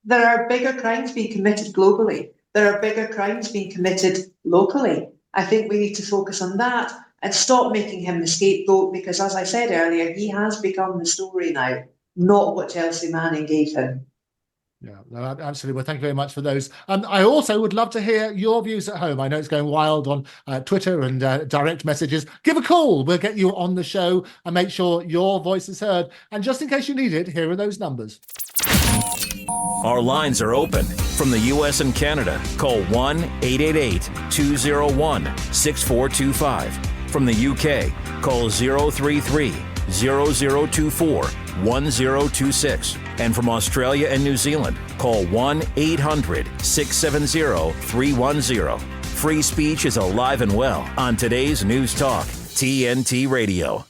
there are bigger crimes being committed globally. There are bigger crimes being committed locally. I think we need to focus on that and stop making him the scapegoat, because, as I said earlier, he has become the story now, not what Chelsea Manning gave him. Yeah, no, absolutely. Well, thank you very much for those. I also would love to hear your views at home. I know it's going wild on Twitter and direct messages. Give a call. We'll get you on the show and make sure your voice is heard. And just in case you need it, here are those numbers. Our lines are open. From the U.S. and Canada, call 1-888-201-6425. From the U.K., call 033-0024-1026. And from Australia and New Zealand, call 1-800-670-310. Free speech is alive and well on today's News Talk, TNT Radio.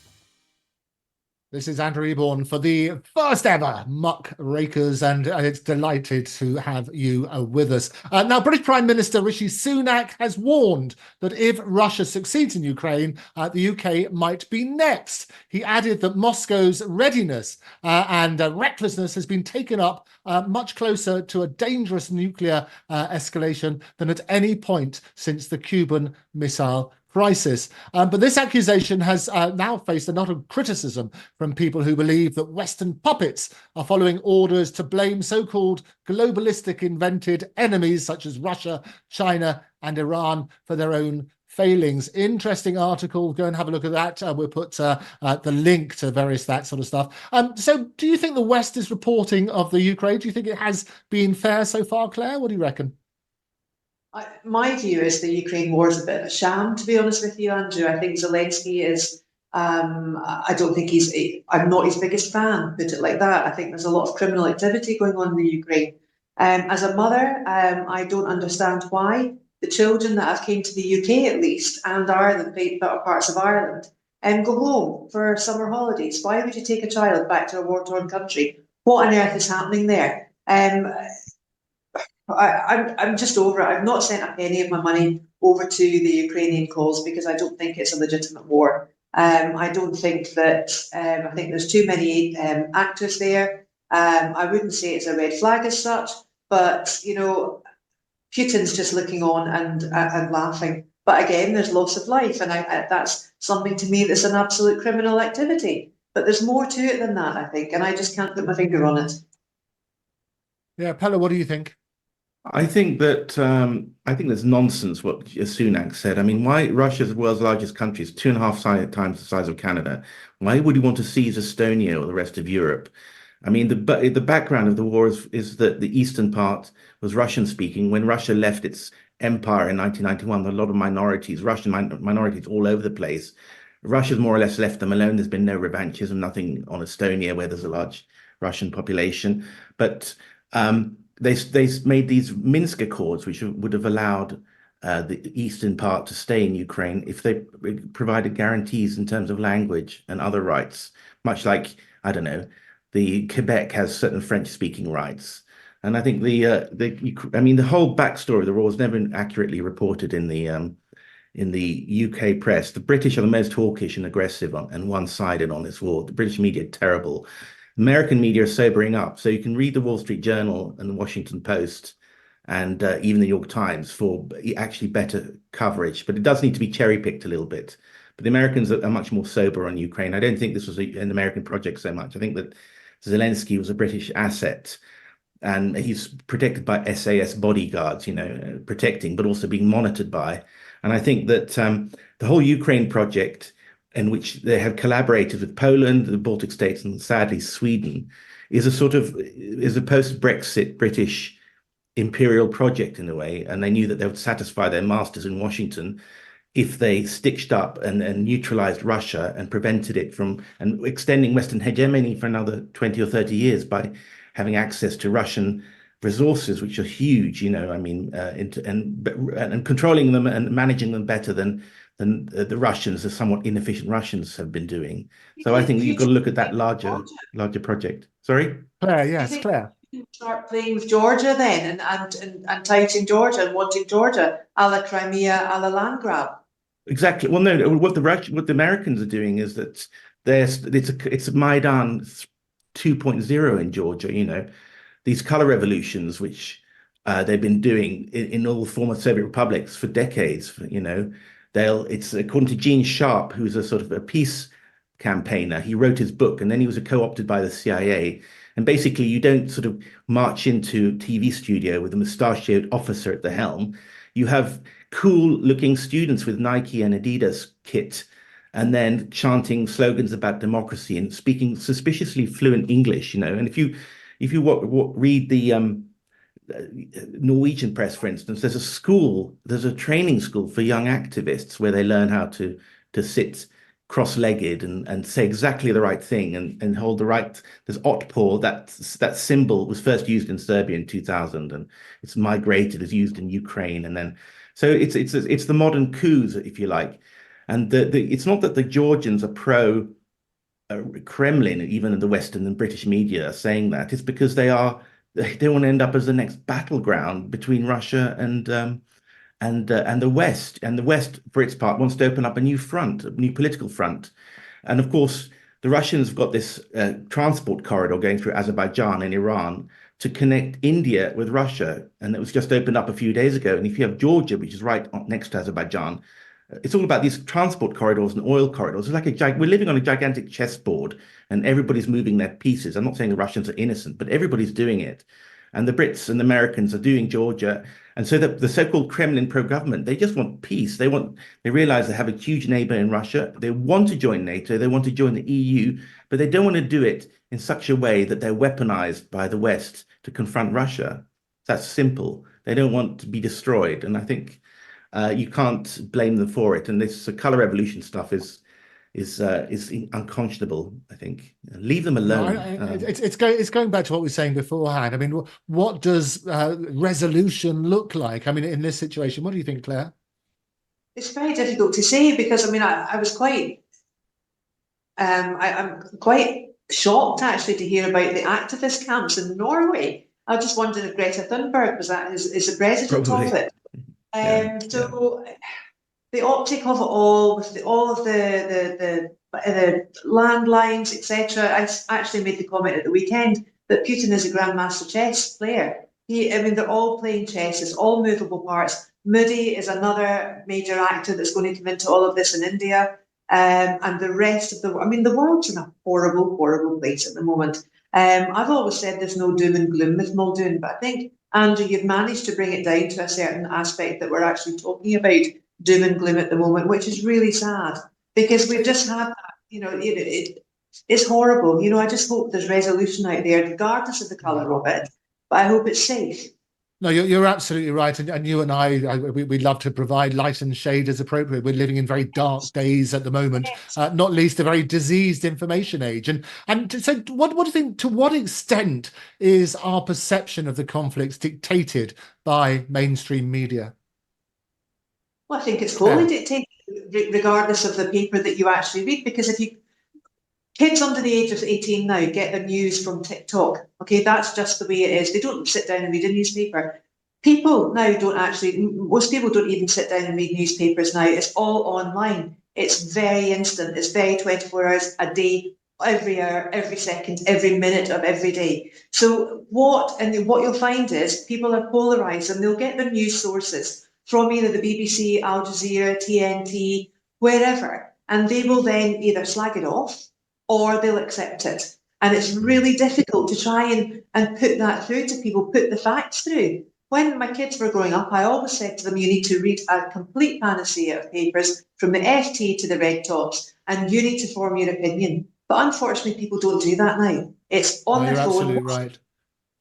This is Andrew Eborn for the first ever Muckrakers, and it's delighted to have you with us. Now, British Prime Minister Rishi Sunak has warned that if Russia succeeds in Ukraine, the UK might be next. He added that Moscow's readiness and recklessness has been taken up much closer to a dangerous nuclear escalation than at any point since the Cuban Missile Crisis. But this accusation has now faced a lot of criticism from people who believe that Western puppets are following orders to blame so-called globalistic invented enemies such as Russia, China and Iran for their own failings. Interesting article. Go and have a look at that. We'll put the link to various that sort of stuff. So do you think the West is reporting of the Ukraine? Do you think it has been fair so far, Claire? What do you reckon? My view is the Ukraine war is a bit of a sham, to be honest with you, Andrew. I think Zelensky is, I don't think I'm not his biggest fan, put it like that. I think there's a lot of criminal activity going on in the Ukraine. As a mother, I don't understand why the children that have came to the UK at least, and Ireland, better parts of Ireland, go home for summer holidays. Why would you take a child back to a war-torn country? What on earth is happening there? I'm just over it. I've not sent a penny of my money over to the Ukrainian cause because I don't think it's a legitimate war. I don't think that, I think there's too many actors there. I wouldn't say it's a red flag as such, but, you know, Putin's just looking on and laughing. But again, there's loss of life, and that's something to me that's an absolute criminal activity. But there's more to it than that, I think, and I just can't put my finger on it. Yeah, Pella, what do you think? I think there's nonsense what Sunak said. I mean, why Russia's the world's largest country is 2.5 times the size of Canada. Why would you want to seize Estonia or the rest of Europe? I mean, the background of the war is that the eastern part was Russian speaking. When Russia left its empire in 1991, there were a lot of minorities, Russian minorities all over the place. Russia's more or less left them alone. There's been no revanchism, nothing on Estonia where there's a large Russian population. But they made these Minsk Accords, which would have allowed the eastern part to stay in Ukraine if they provided guarantees in terms of language and other rights, much like, I don't know, the Quebec has certain French-speaking rights. And I think the whole backstory of the war was never accurately reported in the UK press. The British are the most hawkish and aggressive and one-sided on this war. The British media are terrible. American media are sobering up. So you can read the Wall Street Journal and the Washington Post and even the New York Times for actually better coverage. But it does need to be cherry-picked a little bit. But the Americans are much more sober on Ukraine. I don't think this was an American project so much. I think that Zelensky was a British asset. And he's protected by SAS bodyguards, you know, protecting, but also being monitored by. And I think that the whole Ukraine project, in which they have collaborated with Poland, the Baltic states, and sadly Sweden, is a post-Brexit British imperial project in a way. And they knew that they would satisfy their masters in Washington if they stitched up and neutralized Russia and prevented it from and extending Western hegemony for another 20 or 30 years by having access to Russian resources, which are huge, you know, I mean, and controlling them and managing them better than the Russians, the somewhat inefficient Russians have been doing. So I think you've got to look at that larger project. Sorry? Claire, yes, Claire. Start playing with Georgia then and touting Georgia and wanting Georgia a la Crimea, a la land grab. Exactly. Well, no, what the Americans are doing is that it's a Maidan 2.0 in Georgia, you know, these color revolutions, which they've been doing in all former Soviet republics for decades, you know. It's according to Gene Sharp, who's a sort of a peace campaigner. He wrote his book and then he was co-opted by the CIA. And basically, you don't sort of march into a TV studio with a mustachioed officer at the helm. You have cool-looking students with Nike and Adidas kit, and then chanting slogans about democracy and speaking suspiciously fluent English, you know. And if you read the Norwegian press, for instance, there's a training school for young activists where they learn how to sit cross-legged and say exactly the right thing and hold the right. There's Otpor, that symbol was first used in Serbia in 2000, and it's migrated, is used in Ukraine, and then so it's the modern coups, if you like. And it's not that the Georgians are pro Kremlin, even in the Western and British media are saying that. It's because they want to end up as the next battleground between Russia and the West. And the West, for its part, wants to open up a new front, a new political front. And of course, the Russians have got this transport corridor going through Azerbaijan and Iran to connect India with Russia. And it was just opened up a few days ago. And if you have Georgia, which is right next to Azerbaijan, it's all about these transport corridors and oil corridors. It's like we're living on a gigantic chessboard and everybody's moving their pieces. I'm not saying the Russians are innocent, but everybody's doing it. And the Brits and the Americans are doing Georgia. And so the so-called Kremlin pro-government, they just want peace. They realize they have a huge neighbor in Russia. They want to join NATO. They want to join the EU, but they don't want to do it in such a way that they're weaponized by the West to confront Russia. That's simple. They don't want to be destroyed. And I think you can't blame them for it. And this color revolution stuff is unconscionable. I think leave them alone. It's going back to what we were saying beforehand. I mean, what does resolution look like? I mean, in this situation, what do you think, Claire? It's very difficult to say because I mean, I was quite, I'm quite shocked actually to hear about the activist camps in Norway. I just wondered if Greta Thunberg is the president of it. The optic of it all, with all of the landlines, etc. I actually made the comment at the weekend that Putin is a grandmaster chess player. I mean, they're all playing chess. It's all movable parts. Modi is another major actor that's going to come into all of this in India, and the rest of I mean, the world's in a horrible, horrible place at the moment. I've always said there's no doom and gloom with Muldoon, but I think, Andrew, you've managed to bring it down to a certain aspect that we're actually talking about doom and gloom at the moment, which is really sad because we've just had that, it's horrible. I just hope there's resolution out there, regardless of the colour of it, but I hope it's safe. No, you're absolutely right. And you and we love to provide light and shade as appropriate. We're living in very dark days at the moment, not least a very diseased information age. And so what do you think, to what extent is our perception of the conflicts dictated by mainstream media? Well, I think it's wholly dictated, regardless of the paper that you actually read, because kids under the age of 18 now get their news from TikTok. Okay, that's just the way it is. They don't sit down and read a newspaper. People now most people don't even sit down and read newspapers now. It's all online. It's very instant. It's very 24 hours a day, every hour, every second, every minute of every day. So what you'll find is people are polarised and they'll get their news sources from either the BBC, Al Jazeera, TNT, wherever, and they will then either slag it off or they'll accept it. And it's really difficult to try and put that through to people, put the facts through. When my kids were growing up, I always said to them, you need to read a complete panacea of papers from the FT to the Red Tops, and you need to form your opinion. But unfortunately, people don't do that now. It's on their phone. You're absolutely right.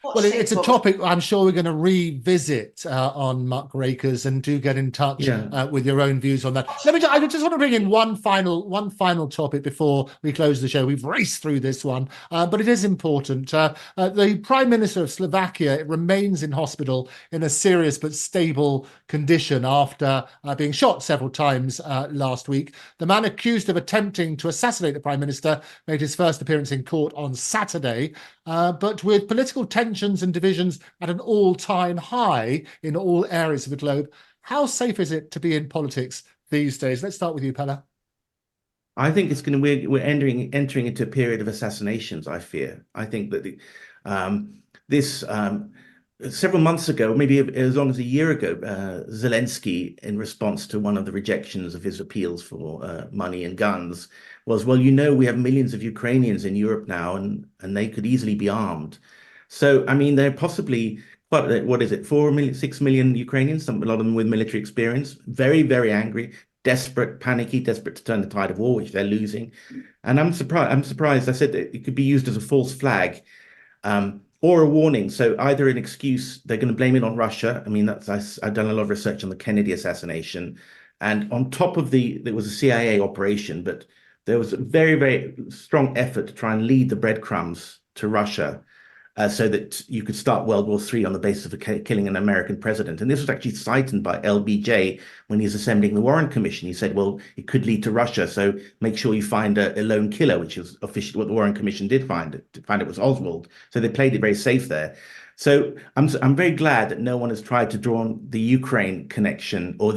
Well, it's a topic I'm sure we're going to revisit on Muckrakers, and do get in touch with your own views on that. I just want to bring in one final topic before we close the show. We've raced through this one, but it is important. The Prime Minister of Slovakia remains in hospital in a serious but stable condition after being shot several times last week. The man accused of attempting to assassinate the Prime Minister made his first appearance in court on Saturday, but with political tensions and divisions at an all-time high in all areas of the globe, how safe is it to be in politics these days? Let's start with you, Pella. I think we're entering into a period of assassinations. I fear. I think that several months ago, maybe as long as a year ago, Zelensky, in response to one of the rejections of his appeals for money and guns, was, well, we have millions of Ukrainians in Europe now, and they could easily be armed. So, I mean, they're possibly, what is it, 4 million, 6 million Ukrainians, a lot of them with military experience, very, very angry, desperate, panicky, desperate to turn the tide of war, which they're losing. And I'm surprised. I said that it could be used as a false flag or a warning. So either an excuse, they're going to blame it on Russia. I mean, I've done a lot of research on the Kennedy assassination. And on top of there was a CIA operation, but there was a very, very strong effort to try and lead the breadcrumbs to Russia, so that you could start World War III on the basis of killing an American president. And this was actually cited by LBJ when he was assembling the Warren Commission. He said, well, it could lead to Russia, so make sure you find a lone killer, which was officially what the Warren Commission did find. It was Oswald. So they played it very safe there. So I'm very glad that no one has tried to draw on the Ukraine connection or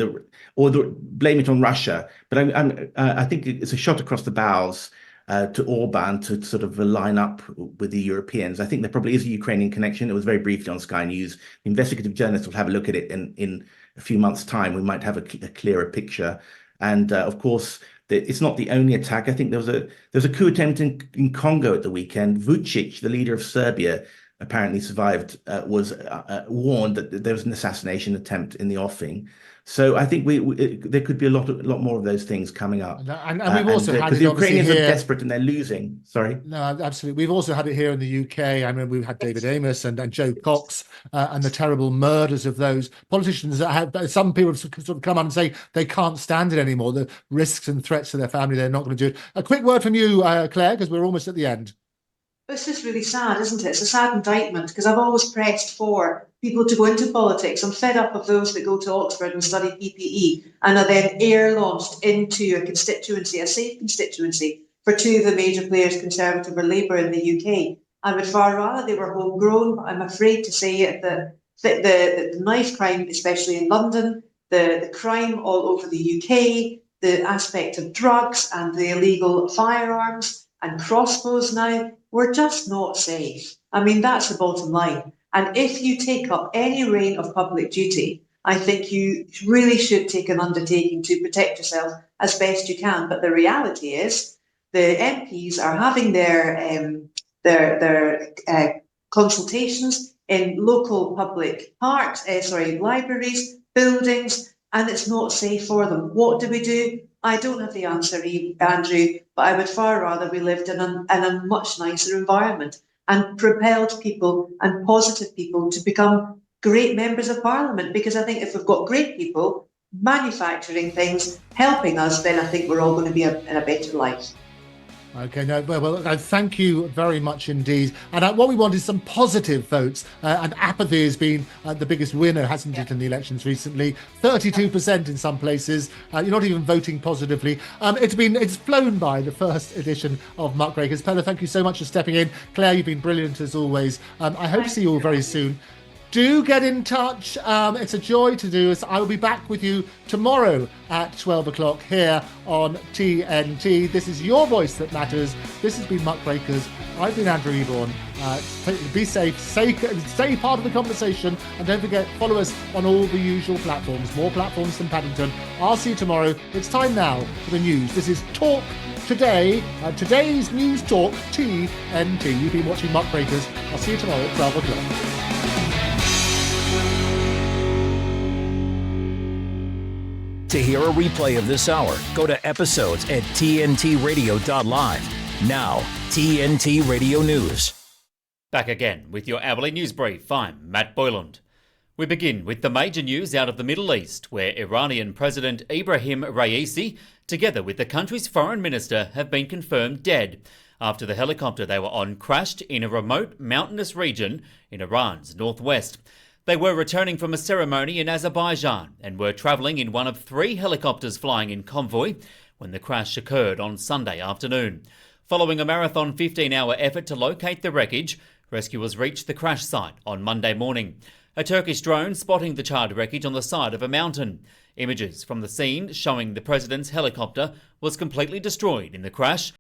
blame it on Russia. But I think it's a shot across the bows to Orban to sort of line up with the Europeans. I think there probably is a Ukrainian connection. It was very briefly on Sky News. The investigative journalists will have a look at it in a few months' time. We might have a clearer picture. And of course, it's not the only attack. I think there was a coup attempt in Congo at the weekend. Vucic, the leader of Serbia, apparently survived, was warned that there was an assassination attempt in the offing. So I think there could be a lot more of those things coming up. And we've also had because it the Ukrainians here. are desperate and they're losing. Sorry. No, absolutely. We've also had it here in the UK. I mean, we've had David Amos and Joe Cox and the terrible murders of those politicians that have. Some people have sort of come on and say they can't stand it anymore. The risks and threats to their family, they're not going to do it. A quick word from you, Claire, because we're almost at the end. This is really sad, isn't it? It's a sad indictment because I've always pressed for people to go into politics. I'm fed up of those that go to Oxford and study PPE and are then air-launched into a constituency, a safe constituency, for two of the major players, Conservative or Labour in the UK. I would far rather they were homegrown, but I'm afraid to say it that the knife crime, especially in London, the crime all over the UK, the aspect of drugs and the illegal firearms and crossbows now, we're just not safe. I mean, that's the bottom line. And if you take up any reign of public duty, I think you really should take an undertaking to protect yourself as best you can. But the reality is the MPs are having their consultations in local public parks, libraries, buildings, and it's not safe for them. What do? I don't have the answer, Andrew, but I would far rather we lived in a much nicer environment and propelled people and positive people to become great members of Parliament. Because I think if we've got great people manufacturing things, helping us, then I think we're all going to be in a better life. Okay, no, well, thank you very much indeed. And what we want is some positive votes. And apathy has been the biggest winner, hasn't it, in the elections recently? 32% in some places. You're not even voting positively. It's flown by, the first edition of Muckrakers. Pella, thank you so much for stepping in. Claire, you've been brilliant as always. I hope to see you all very soon. Do get in touch. It's a joy to do this. I will be back with you tomorrow at 12 o'clock here on TNT. This is your voice that matters. This has been Muckrakers. I've been Andrew Eborn. Be safe, stay part of the conversation, and don't forget, follow us on all the usual platforms, more platforms than Paddington. I'll see you tomorrow. It's time now for the news. This is Talk Today, today's News Talk, TNT. You've been watching Muckrakers. I'll see you tomorrow at 12 o'clock. To hear a replay of this hour, go to episodes at tntradio.live. Now, TNT Radio News. Back again with your hourly news brief. I'm Matt Boyland. We begin with the major news out of the Middle East, where Iranian President Ibrahim Raisi, together with the country's foreign minister, have been confirmed dead after the helicopter they were on crashed in a remote mountainous region in Iran's northwest. They were returning from a ceremony in Azerbaijan and were travelling in one of 3 helicopters flying in convoy when the crash occurred on Sunday afternoon. Following a marathon 15-hour effort to locate the wreckage, rescuers reached the crash site on Monday morning. A Turkish drone spotting the charred wreckage on the side of a mountain. Images from the scene showing the president's helicopter was completely destroyed in the crash,